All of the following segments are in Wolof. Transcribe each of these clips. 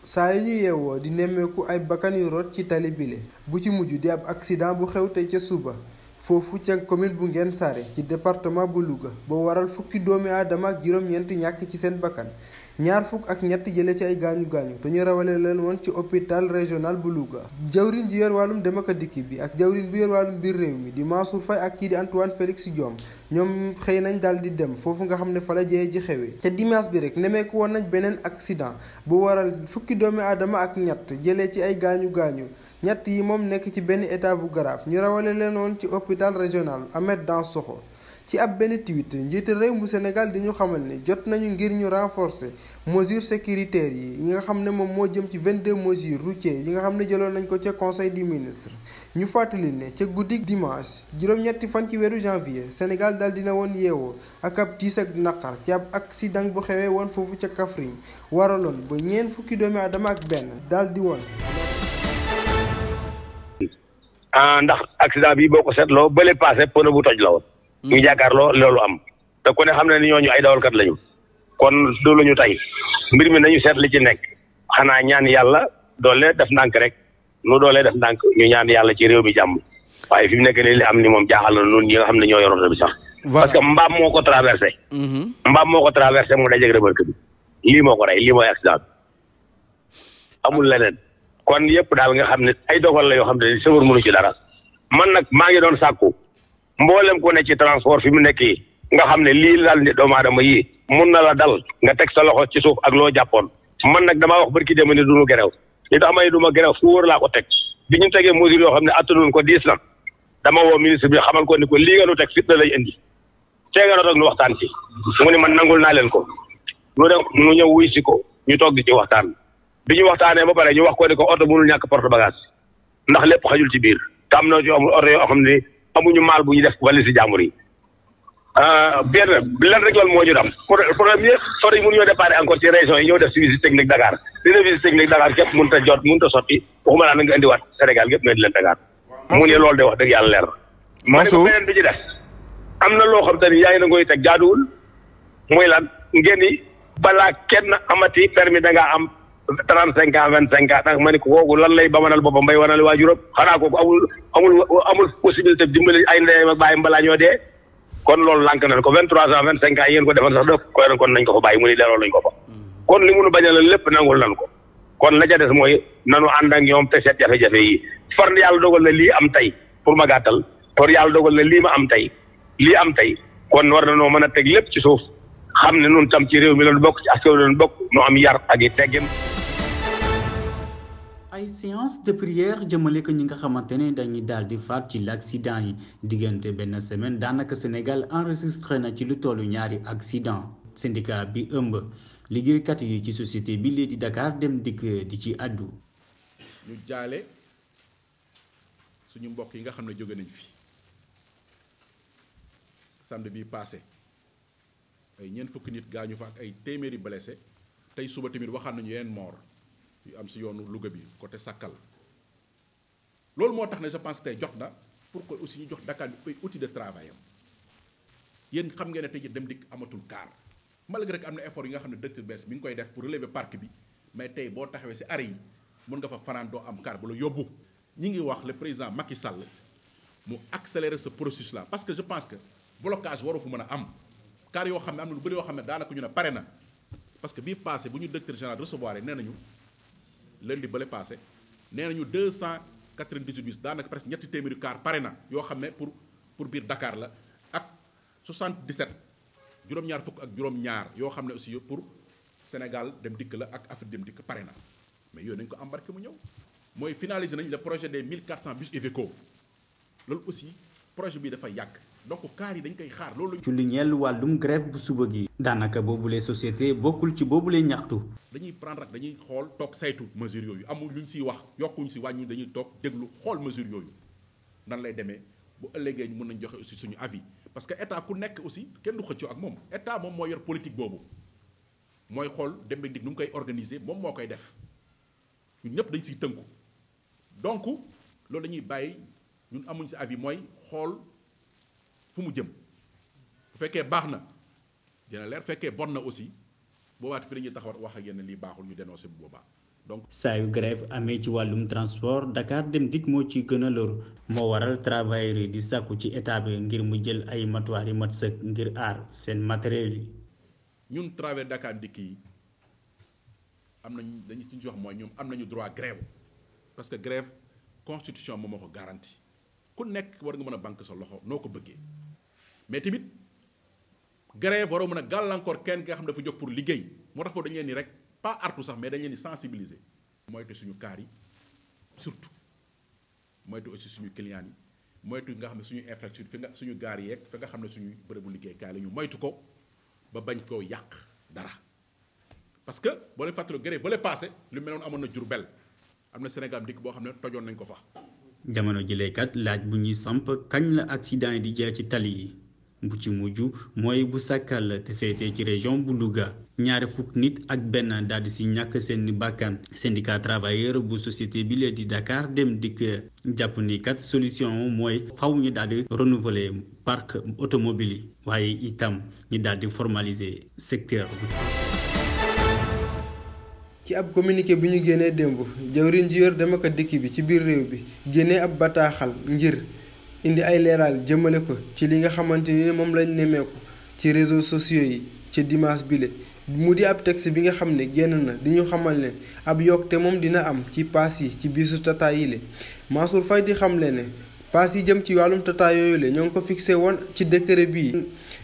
saa yu ñu yeewoo di nemmeeku ay bakkan yu rot ci tali bile bu ci mujj di ab accident bu xew tey ca suba foofu ca commune bu Nguène Saré ci département bu Louga ba waral fukki doomi aadama ak juróom-ñeent ñàkk ci seen bakkan ñaar fukk ak ñett jële ci ay gaañu-gaañu te ñu rawale leen woon ci hôpital régional bu Louga. jawriñ ji yor wàllum dem ak dikk bi ak jawriñ bi yor wàllum biir réew mi di Mansour Faye ak kii di Antoine Félix Diome ñoom xëy nañ daal di dem foofu nga xam ne fa la jëye ji xewee ca dimanche bi rek nemeeku woon nañ beneen accident bu waral fukki doomi aadama ak ñett jëlee ci ay gaañu-gaañu ñett yi moom nekk ci benn état bu grave ñu rawale leen woon ci hôpital régional Ahmed Dansokho ci ab benn tweet njiitu réew mu Sénégal di ñu xamal ne jot nañu ngir ñu renforcer mesures sécuritaires yi nga xam ne moom moo jëm ci 22 mesures routières yi nga xam ne jëloon nañ ko ca conseil des ministres ñu fàttali ne ca guddi dimanche juróom-ñetti fan ci weeru janvier Sénégal daal dina woon yeewoo ak ab tiis ak naqar ci ab accident bu xewee woon foofu ca Kaffrine waraloon ba ñeent fukki doomi aadama ak benn daal di woon. ndax accident bi boo ko seetloo bële passé pono bu toj la woon. ñu jàkkaarloo loolu am te ku ne xam ne ni ñooñu ay dawalkat lañu kon loolu ñu tey mbir mi nañu seet li ci nekk xanaa ñaan yàlla doole def ndànk rek nu doole def ndànk ñu ñaan yàlla ci réew mi jàmm waaye fi mu nekk nii li am ni moom jaaxal na ñun ñi nga xam ne ñoo yoroon bi sax. parce que mbaam moo ko traversé. mbaam moo ko traversé mu dajeeg remorque bi lii moo ko rey lii mooy accident bi amul leneen kon yëpp daal nga xam ne ay dogal la yoo xam ne sëwër mënu ci dara man nag maa ngi doon sàkku mboolem ku ne ci transport fi mu nekk yi nga xam ne lii daal ni doomu aadama yi mun na la dal nga teg sa loxo ci suuf ak loo jàppoon man nag damaa wax barki démb ne du ma gerew li tax ma ne du ma gerew fu wóor laa ko teg bi ñu tegee mesure yoo xam ne attanuñ ko diis na dama woo ministre bi xamal ko ni ko lii nga nu teg fit na lay indi tee nga toog nu waxtaan ci mu ni man nangul naa leen ko ñu dem ñu ñëw wuy si ko ñu toog di ci waxtaan bi ñu waxtaanee ba pare ñu wax ko ni ko oto mënul ñàkk porte bagage ndax lépp xajul ci biir te am na ci amul oto yoo xam ne amuñu maal bu ñu def valise jàmbur yi benn lenn rek loolu moo ñu dam problème yi oto yi mënuñoo déparé encore ci région yi ñëw def si visite technique Dakar dina visite technique Dakar képp mënut a jot mënut a sotti waxuma laa na nga indiwaat Sénégal gépp nga di leen Dakar mu ne loolu de wax dëgg yàlla leer na Mansour beneen bi ci def am na loo xam te ni yaa ngi na koy teg jaaduwul muy lan ngeen ni balaa kenn amati permis da ngaa am 35 ans 25 ans ndax ma ne ko kooku lan lay ba manal boppam bay wanal waajuram xanaa kooku amul possibilité dimbali ay ndeyam ak bàyyam balaa ñoo dee kon loolu lànk nañ ko 23 ans 25 ans yéen ko defoon sax def ko kon nañ ko fa bàyyi mu ni delloo nañ ko fa kon li munu bañal lépp nangul nan ko kon la ca des mooy nanu ànd ak ñoom te seet jafe-jafe yi far yàlla dogal na lii am tey pour ma gàttal far yàlla dogal na lii ma am tey lii am tey kon war na noo mën a teg lépp ci suuf xam ne nun tam ci réew mi lañu bokk ci askan wi lañu bokk nu am yar ak i teggin. ay séance de prière jëmale ko ñi nga xamante ne dañuy daal di faat ci l'accident yi diggante benn semaine daanaka Sénégal enregistré na ci lu tollu ñaari accident syndicat bi ëmb liggéeykat yi ci société bi lii di Dakar Dem Dikk di ci àddu. ñu jaale suñu mbokk yi nga xam ne jóge nañ fi samedi bii passé ay ñeent fukki nit gaañu fa ak ay téeméeri blessé tey suba tamit waxaat nañu yeneen mort yu am si yoonu Louga bi côté Sakal loolu moo tax ne je pense que tey jot na pour que aussi ñu jox Dakar bi ay outils de travail am yéen xam ngeen ne tey Dem Dikk amatul car malgré que am na effort yi nga xam ne directeur bees mi ngi koy def pour relever parc bi mais tey boo taxawee si arrêt yi mën nga fa fanaan doo am car bu la yóbbu ñi ngi wax le président Macky Sall mu accélérer ce processus là parce que je pense que blocage waru fu mën a am car yoo xam ne am na lu bëri yoo xam ne daanaka ñu ne pare na parce que bii passé bu ñu directeur général recevoir nee nañu lundi bële passé nee nañu 298 bis daanaka presque ñetti téeméeri car pare na yoo xam ne pour biir Dakar la ak 77 juróom-ñaar fukk ak juróom-ñaar yoo xam ne aussi pour Sénégal Dem Dikk la ak Afrique Dem Dikk pare na mais yooyu nañu ko embarqué mu ñëw mooy finaliser nañ le projet des 1400 bus Iveco loolu aussi projet bi dafa yàgg donc car yi dañ koy xaar loolu. ci lu ñeel wàllum grève bu suba gi. daanaka boobule société bokkul ci boobule ñaxtu. dañuy prendre ak dañuy xool toog saytu mesures yooyu amul lu ñu siy wax yokkuñu si wàññi dañuy toog déglu xool mesures yooyu nan lay demee bu ëllëgee ñu mën nañ joxe aussi suñu avis parce que état ku nekk aussi kenn du xëccoo ak moom état moom moo yor politique boobu mooy xool Dem Dikk nu mu koy organiser moom moo koy def ñun ñëpp dañ siy tënku donc loolu dañuy bàyyi ñun amuñ si avis mooy xool fu mu jëm bu fekkee baax na dina leer fekkee bon na aussi boobaat fi la ñuy taxawat wax ak yenn lii baaxul ñu dénoncé bu boobaa donc saa yu grève amee ci wàllum transport Dakar Dem Dikk moo ci gën a loru moo waral travailleurs yi di sàkku ci état bi ngir mu jël ay matuwaay yu mat sëkk ngir aar seen matériel yi. ñun travailleurs Dakar Dikk yi am nañu dañu ci wax mooy ñoom am nañu droit grève parce que grève constitution moom moo ko garanti ku nekk war nga mën a banque sa loxo noo ko bëggee mais tamit grève waroo mën a gàllankoor kenn ki nga xam dafa jóg pour liggéey moo tax foofu dañu leen ni rek pas artu sax mais dañu leen di sensibiliser. moytu suñu kaar yi surtout moytu aussi suñu clients yi moytu nga xam ne suñu infrastructure fi nga suñu gaar yeeg fi nga xam ne suñu bërëbu liggéeykaay la ñu moytu ko ba bañ koo yàq dara parce que boo leen fàttali grève ba le passé lu mel noonu amoon na Diourbel am na Sénégal dikk boo xam ne tojoon nañ ko fa. jamono jëleekat laaj bu ñuy samp kañ la accident yi di jeex ci tali yi bu ci mujj mooy bu Sakal te féetee ci région bu Louga ñaari fukk nit ak benn daal di si ñàkk seen bakkan syndicat travailleur bu société bi lee di Dakar Dem Dikk jàpp ni kat solution mooy faw ñu daal di renouveler parc automobile yi waaye itam ñu daal di formaliser secteur bi. ci ab communiqué bi ñu génnee démb jawriñ ji yor dem ak dikk bi ci biir réew bi génnee ab bataaxal ngir indi ay leeral jëmale ko ci li nga xamante ni moom lañ nemmeeku ci réseaux sociaux yi ci dimanche bile mu di ab texte bi nga xam ne génn na di ñu xamal ne ab yokkute moom dina am ci paas yi ci bisu tata yi le Mansour Faye di xamle ne paas yi jëm ci wàllum tata yooyu le ñoo ngi ko fixé woon ci décret bii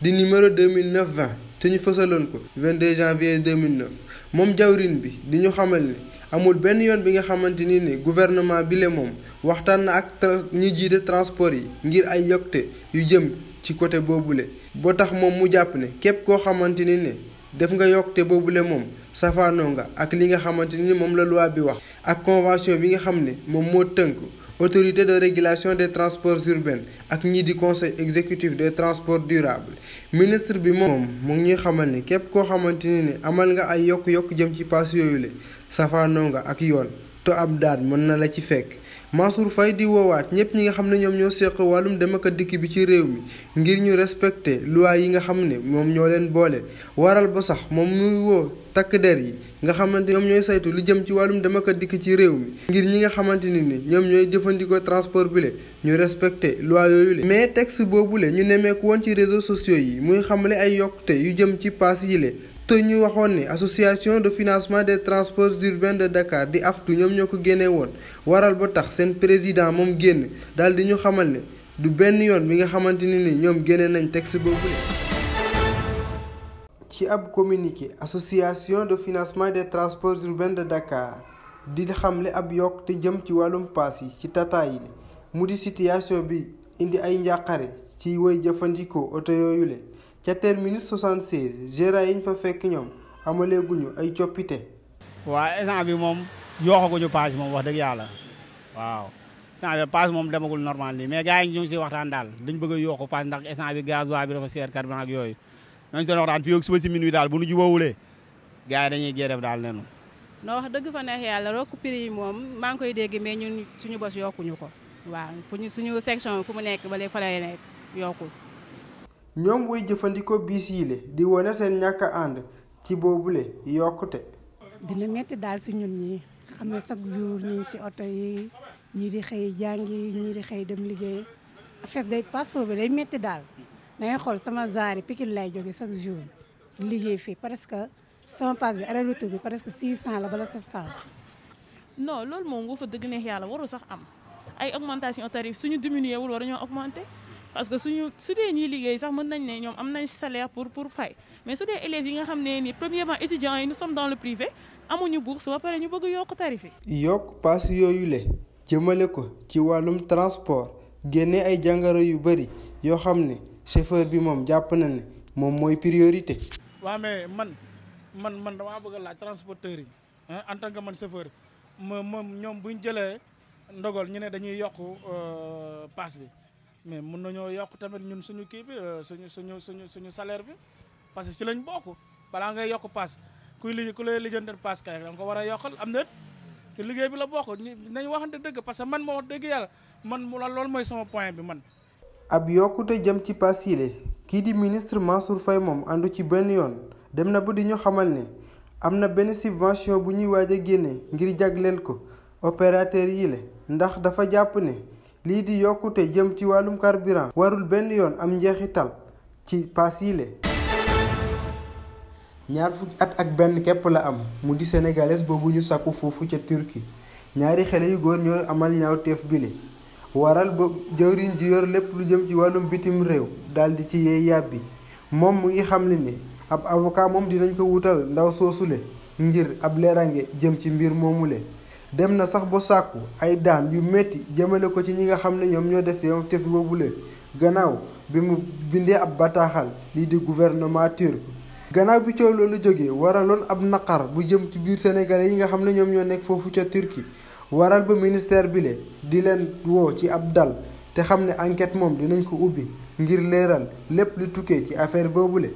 di numéro 2009-20 te ñu fësaloon ko 22 janvier 2009 moom jawrin bi di ñu xamal ne amul benn yoon bi nga xamante ni ne gouvernement bi le moom waxtaan na ak ñi jiite transport yi ngir ay yokkute yu jëm ci côté boobule boo tax moom mu jàpp ne képp koo xamante ni ne def nga yokkute boobule moom safaanoo nga ak li nga xamante ni moom la loi bi wax ak convention bi nga xam ne moom moo tënk autorité de régulation des transports urbains ak ñii di conseil exécutif des transports durables ministre bi moom mu ngi ñuy xamal ne képp koo xamante ni ne amal nga ay yokk-yokk jëm ci paas yooyu le safaanoo nga ak yoon te ab daat mën na la ci fekk Mansour Faye di woowaat ñëpp ñi nga xam ne ñoom ñoo seq wàllum dem ak dikk bi ci réew mi ngir ñu respecté loi yi nga xam ne moom ñoo leen boole waral ba sax moom muy woo takk der yi nga xamante ñoom ñooy saytu lu jëm ci wàllum dem ak dikk ci réew mi ngir ñi nga xamante ni ñoom ñooy jëfandikoo transport bi le ñu respecté loi yooyu le mais texte boobu le ñu nemmeeku woon ci réseaux sociaux yi muy xamle ay yokkute yu jëm ci paas yi le te ñu waxoon ne association de financement des transports urbains de Dakar di AFTU ñoom ñoo ko génne woon waral ba tax seen président moom génn daal di ñu xamal ne du benn yoon bi nga xamante ni ñoom génne nañ texte boobu. ci ab communiqué association de financement des transports urbains de Dakar di xamle ab yokk te jëm ci wàllum paas yi ci tata yi mu di situation bi indi ay njàqare ci woy jëfandikoo oto yooyu le ca terminus 76 gérant yi ñu fa fekk ñoom amaleeguñu ay coppite. waaw instant bi moom yooxaguñu paas moom wax dëgg yàlla waaw instant bi paas moom demagul normal nii mais gars yi ñu ngi si waxtaan daal dañ bëgg a yokku paas ndax instant bi gasoil bi dafa seer carburant ak yooyu ñooñu doon waxtaan fii ak suba si minuit daal bu nu jubóowulee gars yi dañuy def daal nenu non wax dëgg fa neex yàlla rokku prix yi moom maa ngi koy dégg mais ñun suñu bos yokkuñu ko waaw suñu section fu mu nekk ba léegi fa lay nekk yokkul. ñoom woy jëfandikoo biis yi le di wone seen ñàkk a ànd ci boobule yokkute. dina metti daal si ñun ñi xam ne chaque jour ñii si oto yi ñii di xëy jàngi ñii di xëy dem liggéey affaire day passeport bi day metti daal da ngay xool sama zaari Pikine lay jóge chaque jour liggéey fii presque sama passe bi aller retour bi presque 600 la bala 700. non loolu moom nga fa dëgg neex yàlla warul sax am ay augmentation tarif suñu diminué wul war ñoo augmenté. parce que su dee ñuy liggéey sax mën nañ ne ñoom am nañ salaire pour fay mais su dee élèves yi nga xam ne ni premièrement étudiants yi nous sommes dans le privé amuñu bourse ba pare ñu bëgg yokk tarif yi. yokk paas yooyu le jëmale ko ci wàllum transport génne ay jàngoro yu bëri yoo xam ne chauffeur bi moom jàpp na ne moom mooy priorité. waaw mais man damaa bëgg a laaj transporteurs yi en tant que man chauffeur moom ñoom bu ñu jëlee ndogal ñu ne dañuy yokk paas bi. mais mën nañoo yokk tamit ñun suñu kii bi suñu salaire bi parce que ci lañ bokk balaa ngay yokk paas ku lay lijjantal paas kay da nga ko war a yokkal am na si liggéey bi la bokk nañ waxante dëgg parce que man moo wax dëgg yàlla man loolu mooy sama point bi man. ab yokkute jëm ci paas yi kii di ministre Mansour Faye moom àndu ci benn yoon dem na ba di ñu xamal ne am na benn subvention bu ñuy waaj a génne ngir jagleel ko opérateur yi le ndax dafa jàpp ne lii di yokkute jëm ci wàllum carburant warul benn yoon am njeexital ci paas yi le. ñaar fukki at ak benn képp la am mu di sénégalaise boobu ñu sakku foofu ca Turquie ñaari xale yu góor ñoo amal ñaawteef bile waral ba jëwriñ ji yor lépp lu jëm ci wàllum bitim réew daldi ci yeey yàbbi moom mu ngi xamle ne ab avocat moom dinañ ko wutal ndaw soosule ngir ab leerange jëm ci mbir moomule dem na sax ba sàkku ay daan yu metti jëmale ko ci ñi nga xam ne ñoom ñoo def ñaawteef boobule gannaaw bi mu bindee ab bataaxal lii di gouvernement turc gannaaw bi coow loolu jógee waraloon ab naqar bu jëm ci biir sénégalais yi nga xam ne ñoom ñoo nekk foofu ca Turquie waral ba ministère bi le di leen woo ci ab dal te xam ne enquête moom dinañ ko ubbi ngir leeral lépp lu tukkee ci affaire boobule.